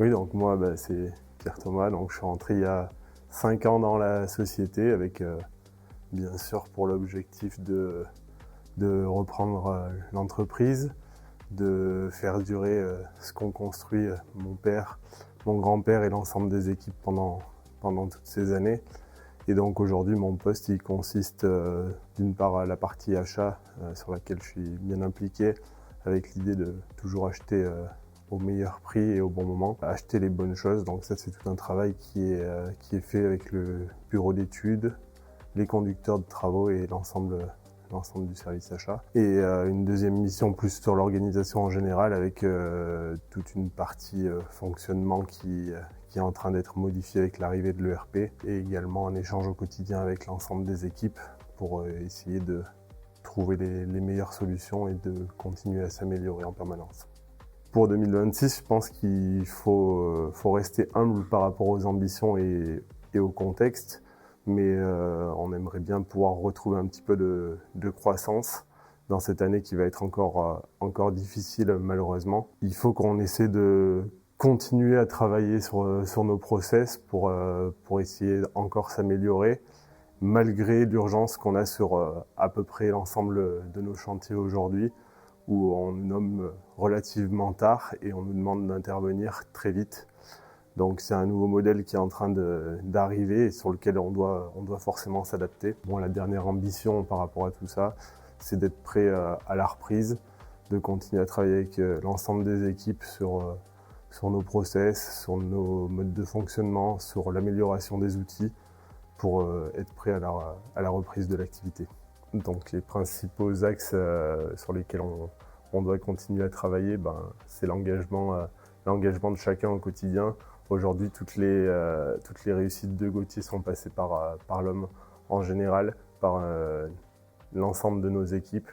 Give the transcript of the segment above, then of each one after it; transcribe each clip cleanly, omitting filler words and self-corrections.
Oui, donc moi, c'est Pierre Thomas. Donc je suis rentré il y a 5 ans dans la société avec, bien sûr, pour l'objectif de reprendre l'entreprise, de faire durer ce qu'ont construit mon père, mon grand-père et l'ensemble des équipes pendant toutes ces années. Et donc aujourd'hui, mon poste, il consiste d'une part à la partie achat sur laquelle je suis bien impliqué, avec l'idée de toujours acheter au meilleur prix et au bon moment, acheter les bonnes choses. Donc ça, c'est tout un travail qui est fait avec le bureau d'études, les conducteurs de travaux et l'ensemble du service achat. Et une deuxième mission plus sur l'organisation en général, avec toute une partie fonctionnement qui est en train d'être modifiée avec l'arrivée de l'ERP, et également un échange au quotidien avec l'ensemble des équipes pour essayer de trouver les meilleures solutions et de continuer à s'améliorer en permanence. Pour 2026, je pense qu'il faut rester humble par rapport aux ambitions et au contexte, mais on aimerait bien pouvoir retrouver un petit peu de croissance dans cette année qui va être encore difficile malheureusement. Il faut qu'on essaie de continuer à travailler sur nos process pour essayer encore s'améliorer, malgré l'urgence qu'on a sur à peu près l'ensemble de nos chantiers aujourd'hui, où on nous nomme relativement tard et on nous demande d'intervenir très vite. Donc c'est un nouveau modèle qui est en train d'arriver et sur lequel on doit forcément s'adapter. Bon, la dernière ambition par rapport à tout ça, c'est d'être prêt à la reprise, de continuer à travailler avec l'ensemble des équipes sur nos process, sur nos modes de fonctionnement, sur l'amélioration des outils pour être prêt à la reprise de l'activité. Donc les principaux axes sur lesquels on doit continuer à travailler, c'est l'engagement de chacun au quotidien. Aujourd'hui, toutes les réussites de Gauthier sont passées par l'homme en général, par l'ensemble de nos équipes.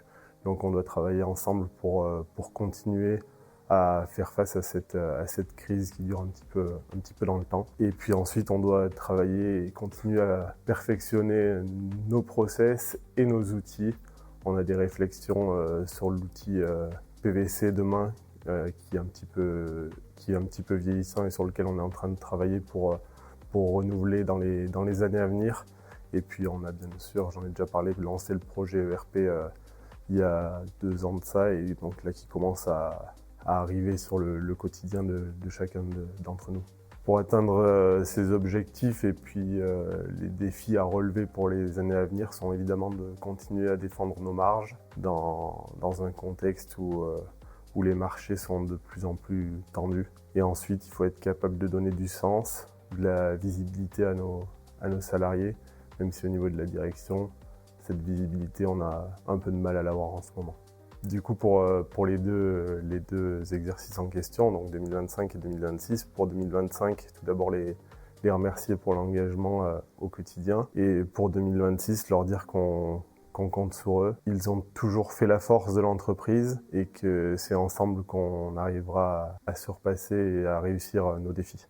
Donc on doit travailler ensemble pour continuer à faire face à cette crise qui dure un petit peu dans le temps. Et puis ensuite, on doit travailler et continuer à perfectionner nos process et nos outils. On a des réflexions sur l'outil PVC demain qui est un petit peu vieillissant et sur lequel on est en train de travailler pour renouveler dans les années à venir. Et puis on a bien sûr, j'en ai déjà parlé, lancé le projet ERP il y a 2 ans de ça, et donc là qui commence à arriver sur le quotidien de chacun d'entre nous. Pour atteindre ces objectifs et puis les défis à relever pour les années à venir sont évidemment de continuer à défendre nos marges dans un contexte où les marchés sont de plus en plus tendus. Et ensuite, il faut être capable de donner du sens, de la visibilité à nos salariés, même si au niveau de la direction, cette visibilité, on a un peu de mal à l'avoir en ce moment. Du coup, pour les deux exercices en question, donc 2025 et 2026, pour 2025, tout d'abord les remercier pour l'engagement au quotidien, et pour 2026, leur dire qu'on compte sur eux. Ils ont toujours fait la force de l'entreprise et que c'est ensemble qu'on arrivera à surpasser et à réussir nos défis.